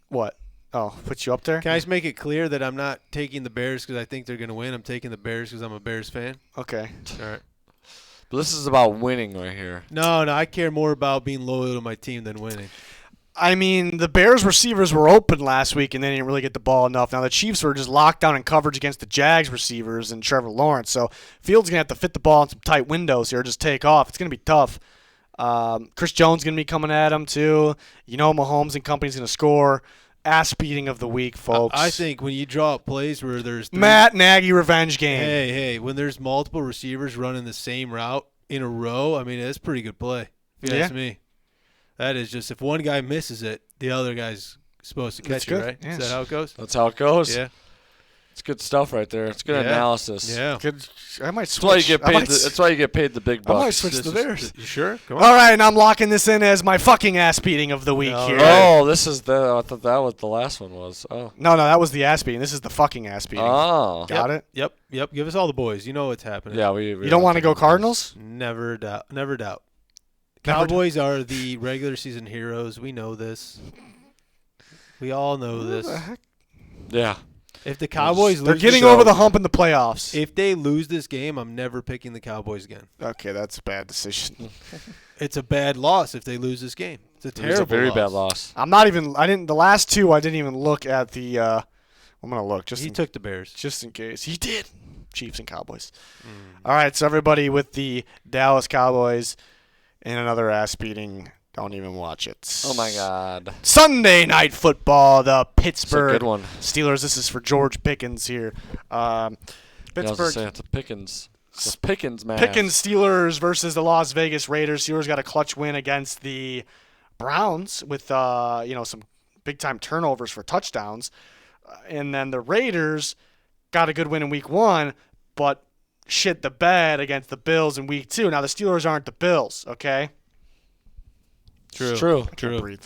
What? Oh, put you up there? Can I just make it clear that I'm not taking the Bears because I think they're going to win? I'm taking the Bears because I'm a Bears fan. Okay. All right. But this is about winning right here. No, I care more about being loyal to my team than winning. I mean, the Bears receivers were open last week, and they didn't really get the ball enough. Now, the Chiefs were just locked down in coverage against the Jags receivers and Trevor Lawrence. So, Fields going to have to fit the ball in some tight windows here, just take off. It's going to be tough. Chris Jones going to be coming at him, too. Mahomes and company's going to score. Ass beating of the week, folks. I think when you draw up plays where there's Matt Nagy revenge game. Hey, when there's multiple receivers running the same route in a row, I mean, it's a pretty good play. If you ask me. That is just if one guy misses it, the other guy's supposed to catch it, right? Yes. Is that how it goes? That's how it goes. Yeah. It's good stuff right there. It's good analysis. Yeah. I might switch. That's why you get paid. That's why you get paid the big I might bucks. switch the Bears. You sure? Come on. All right, and I'm locking this in as my fucking ass beating of the week All here. right. Oh, this is the. I thought that was the last one was. Oh. No, that was the ass beating. This is the fucking ass beating. Oh. Got it? Yep. Give us all the boys. You know what's happening. Yeah, we You don't want to go Cardinals? Never doubt. Never doubt. Never Cowboys are the regular season heroes. We know this. We all know this. Yeah. If the Cowboys They're lose getting this- over the hump in the playoffs. If they lose this game, I'm never picking the Cowboys again. Okay, that's a bad decision. It's a bad loss if they lose this game. It's a It was terrible a very loss. bad loss. The last two, I didn't even look at the, I'm going to look He took the Bears. just in case. He did. Chiefs and Cowboys. All right, so everybody with the Dallas Cowboys and another ass beating, don't even watch it. Oh my God. Sunday Night Football, the It's a Pittsburgh good one. Steelers. This is for George Pickens here. Pittsburgh. It's a Pickens. It's a Pickens man. Pickens Steelers versus the Las Vegas Raiders. Steelers got a clutch win against the Browns with some big time turnovers for touchdowns, and then the Raiders got a good win in week 1, but shit the bed against the Bills in week 2. Now the Steelers aren't the Bills, okay? It's true. Can't breathe.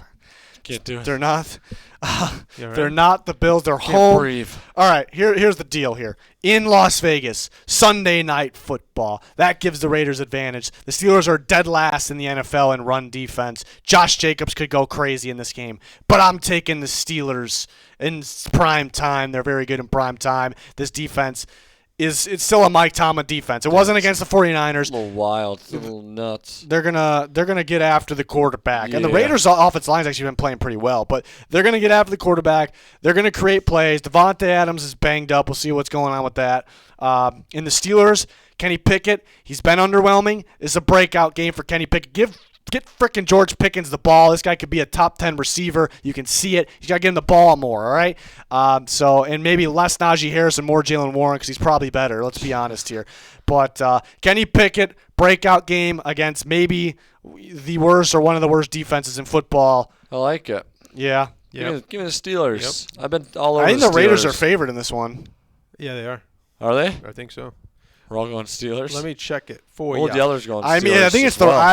Can't do it. They're not. You all They're right? not the Bills. They're Can't home. breathe. All right, here's the deal here. In Las Vegas, Sunday Night Football. That gives the Raiders advantage. The Steelers are dead last in the NFL in run defense. Josh Jacobs could go crazy in this game, but I'm taking the Steelers in prime time. They're very good in prime time. This defense it's still a Mike Tomlin defense. It wasn't against the 49ers. A little wild, a little nuts. They're gonna get after the quarterback, and the Yeah. Raiders' offensive line's actually been playing pretty well. But they're gonna get after the quarterback. They're gonna create plays. Devontae Adams is banged up. We'll see what's going on with that. In the Steelers, Kenny Pickett, he's been underwhelming. It's a breakout game for Kenny Pickett. Get frickin' George Pickens the ball. This guy could be a top 10 receiver. You can see it. You got to get him the ball more, all right? And maybe less Najee Harris and more Jalen Warren because he's probably better. Let's be honest here. But Kenny Pickett, breakout game against maybe the worst or one of the worst defenses in football. I like it. Yeah. Give me the Steelers. I've been all over I think the the Raiders Steelers. are favored in this one. Yeah, they are. Are they? I think so. We're all going Steelers. Let me check it for Well, you. the others going Steelers. I mean, I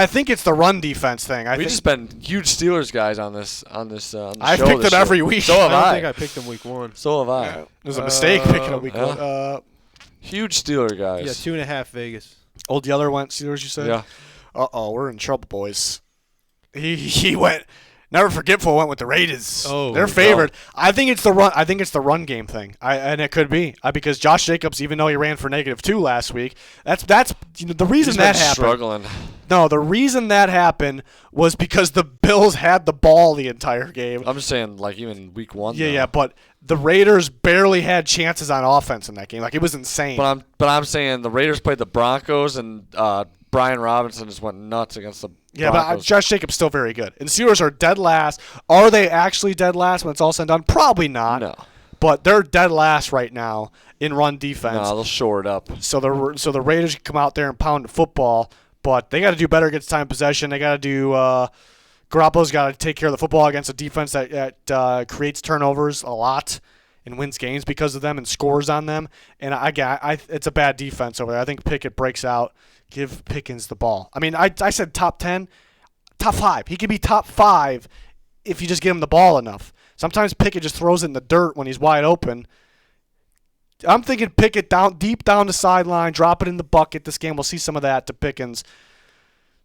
think it's the run defense thing. We've just been huge Steelers guys on this on the show. I've picked this them every year. week. So have I don't I. think I picked them week 1. So have I. It was a mistake picking up week yeah. 1. Huge Steeler guys. Yeah, 2.5 Vegas. Old Yeller went Steelers, you said? Yeah. Uh-oh, we're in trouble, boys. He went. Never forgetful went with the Raiders. Oh, they're favored. I think it's the run. I think it's the run game thing. And it could be because Josh Jacobs, even though he ran for -2 last week, that's the reason He's that been happened. struggling. No, the reason that happened was because the Bills had the ball the entire game. I'm just saying, like even week 1. Yeah, but the Raiders barely had chances on offense in that game. Like it was insane. But I'm saying the Raiders played the Broncos and Brian Robinson just went nuts against the Yeah, Broncos. but Josh Jacobs still very good. And the Steelers are dead last. Are they actually dead last when it's all said and done? Probably not. No. But they're dead last right now in run defense. No, they'll shore it up. So the Raiders can come out there and pound the football, but they got to do better against time possession. They got to do Garoppolo's got to take care of the football against a defense that creates turnovers a lot and wins games because of them and scores on them. And it's a bad defense over there. I think Pickett breaks out. Give Pickens the ball. I mean, I said top 10, top 5. He could be top 5 if you just get him the ball enough. Sometimes Pickett just throws it in the dirt when he's wide open. I'm thinking Pickett deep down the sideline, drop it in the bucket. This game, we'll see some of that to Pickens.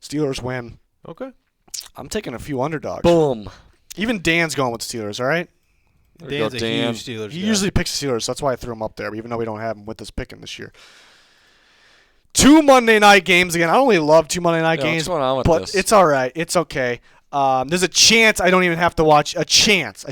Steelers win. Okay. I'm taking a few underdogs. Boom. Even Dan's going with the Steelers, all right? There you Dan's go, a Dan. huge Steelers He guy. usually picks the Steelers, so that's why I threw him up there, even though we don't have him with us picking this year. 2 Monday night games again. I don't really love 2 Monday night Yeah, games, what's going on with but this? it's all right. It's okay. There's a chance I don't even have to watch a chance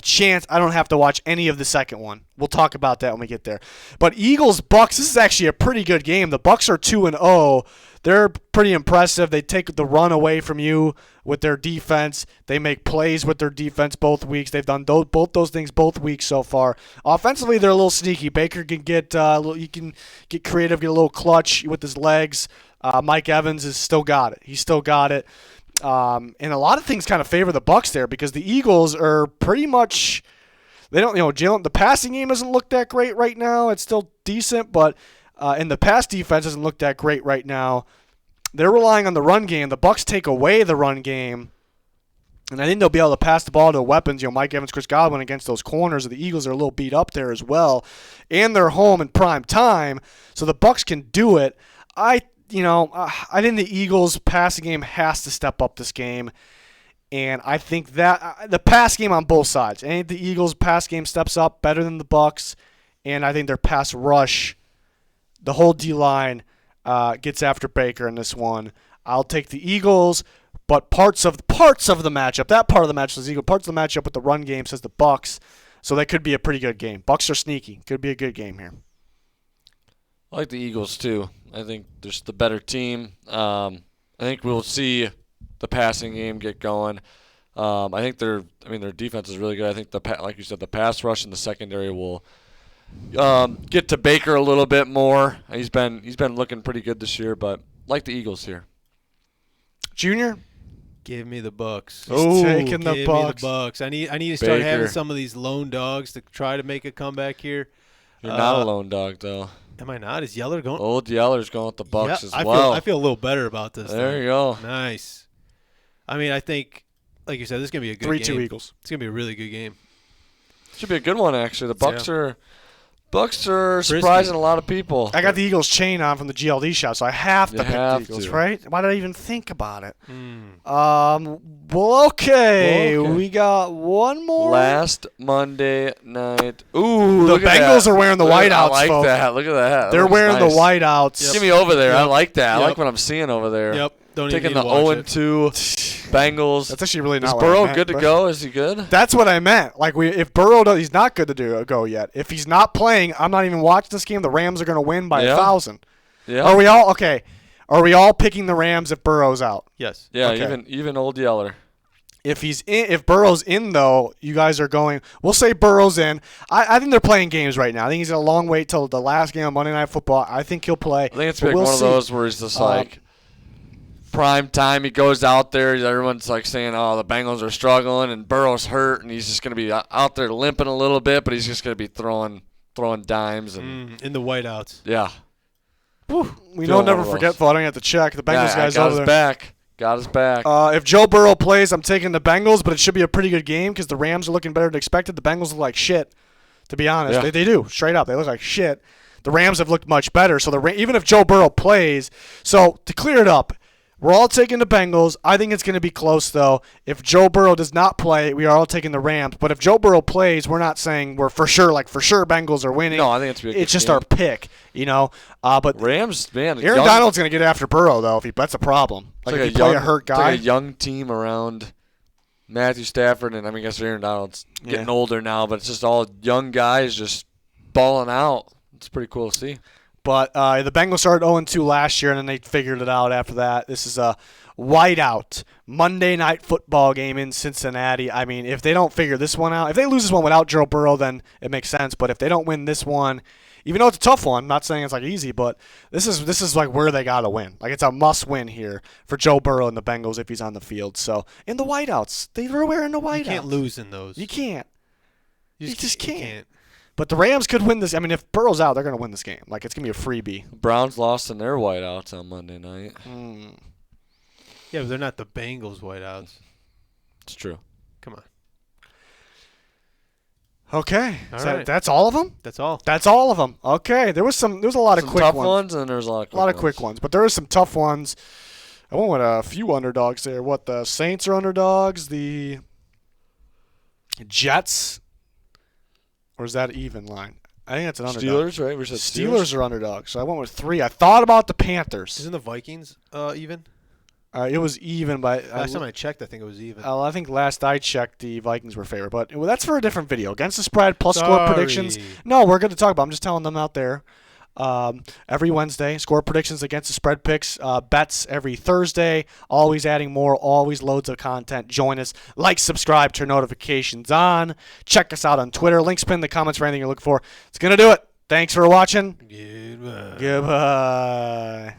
I don't have to watch any of the second one. We'll talk about that when we get there. But Eagles Bucks, this is actually a pretty good game. The Bucks are 2-0. They're pretty impressive. They take the run away from you with their defense. They make plays with their defense both weeks. They've done both those things both weeks so far. Offensively, they're a little sneaky. Baker can get you can get creative, get a little clutch with his legs. Mike Evans has still got it. He's still got it. And a lot of things kind of favor the Bucks there because the Eagles are pretty much they don't Jalen. The passing game doesn't look that great right now. It's still decent, but and the pass defense doesn't look that great right now. They're relying on the run game. The Bucks take away the run game, and I think they'll be able to pass the ball to weapons. Mike Evans, Chris Godwin against those corners. The Eagles are a little beat up there as well, and they're home in prime time, so the Bucks can do it. I think the Eagles' passing game has to step up this game, and I think that the pass game on both sides. I think the Eagles' pass game steps up better than the Bucks, and I think their pass rush, the whole D-line, gets after Baker in this one. I'll take the Eagles, but parts of the matchup, that part of the matchup is Eagles. Parts of the matchup with the run game says the Bucks, so that could be a pretty good game. Bucks are sneaky. Could be a good game here. I like the Eagles too. I think they're just the better team. I think we'll see the passing game get going. I think their defense is really good. I think like you said, the pass rush in the secondary will get to Baker a little bit more. He's been looking pretty good this year, but like the Eagles here. Junior? Give me the Bucks. He's taking the Give Bucks. me the Bucks. I need to start having Baker. some of these lone dogs to try to make a comeback here. You're not a lone dog though. Am I not? Is Yeller going? Old Yeller's going with the Bucks Yeah, as I well. feel a little better about this. There then. you go. Nice. I mean, I think, like you said, this is gonna be a good 3-2 game. Eagles. It's gonna be a really good game. Should be a good one actually. The Bucks are Bucks are Frisky. surprising a lot of people. I got the Eagles chain on from the GLD shop, so I have to You pick have the Eagles, to. right? Why did I even think about it? Mm. Well, okay. Well, okay. We got one more. Last Monday night. Ooh, The look at Bengals that. are wearing the Look at- whiteouts, I like folks. that. Look at that. That They're looks wearing nice. the whiteouts. Give me over there. I Yep. like that. I Yep. like what I'm seeing over there. Yep. Don't Taking even the need to watch it. 0-2 Bengals. That's actually really Is not what I Burrow meant, good to but- go? Is he good? That's what I meant. Like, if Burrow does, he's not good to go yet. If he's not playing, I'm not even watching this game. The Rams are going to win by Yeah. 1,000. Yeah. Are we all okay? Are we all picking the Rams if Burrow's out? Yes. Yeah, Okay. even old Yeller. If he's in, if Burrow's in though, you guys are going. We'll say Burrow's in. I think they're playing games right now. I think he's got a long wait till the last game of Monday Night Football. I think he'll play. I think it's but like we'll one of see. those where he's just like prime time. He goes out there. Everyone's like saying, "Oh, the Bengals are struggling," and Burrow's hurt, and he's just gonna be out there limping a little bit, but he's just gonna be throwing dimes and In the whiteouts. yeah. We Feeling don't never one of forget those. though. I don't have to check. The Bengals Yeah, guys got over his there. back. Got his back. If Joe Burrow plays, I'm taking the Bengals, but it should be a pretty good game because the Rams are looking better than expected. The Bengals look like shit, to be honest. Yeah. They do, straight up. They look like shit. The Rams have looked much better. So even if Joe Burrow plays, so to clear it up, we're all taking the Bengals. I think it's going to be close, though. If Joe Burrow does not play, we are all taking the Rams. But if Joe Burrow plays, we're not saying we're for sure Bengals are winning. No, I think it's gonna be a It's good just game. our pick, But Rams, man. Aaron Donald's going to get after Burrow, though. That's a problem. It's If you play a hurt It's guy. like a young team around Matthew Stafford, and I mean, I guess Aaron Donald's getting Yeah. older now, but it's just all young guys just balling out. It's pretty cool to see. But the Bengals started 0-2 last year, and then they figured it out after that. This is a whiteout Monday Night Football game in Cincinnati. I mean, if they don't figure this one out, if they lose this one without Joe Burrow, then it makes sense. But if they don't win this one, even though it's a tough one, I'm not saying it's like easy, but this is like where they got to win. Like it's a must-win here for Joe Burrow and the Bengals if he's on the field. So in the whiteouts, they were wearing the whiteouts. You can't lose in those. You can't. You just you can't. But the Rams could win this. I mean, if Burrow's out, they're going to win this game. Like, it's going to be a freebie. Browns lost in their whiteouts on Monday night. Yeah, but they're not the Bengals whiteouts. It's true. Come on. Okay. All Is right. that's all of them? That's all. That's all of them. Okay. There was a lot of Some quick tough ones. and there's a lot of A lot of quick ones. But there was some tough ones. I went with a few underdogs there. What, the Saints are underdogs? The Jets? Or is that even line? I think that's an underdog. Steelers, right? We said Steelers are underdogs. So I went with 3. I thought about the Panthers. Isn't the Vikings even? It was even by Last time I checked, I think it was even. I think last I checked, the Vikings were favored. But that's for a different video. Against the spread, plus score predictions. Sorry. No, we're going to talk about. I'm just telling them out there. Every Wednesday, score predictions against the spread picks, bets every Thursday. Always adding more, always loads of content. Join us, like, subscribe, turn notifications on. Check us out on Twitter. Links pinned in the comments for anything you're looking for. It's going to do it. Thanks for watching. Goodbye. Goodbye.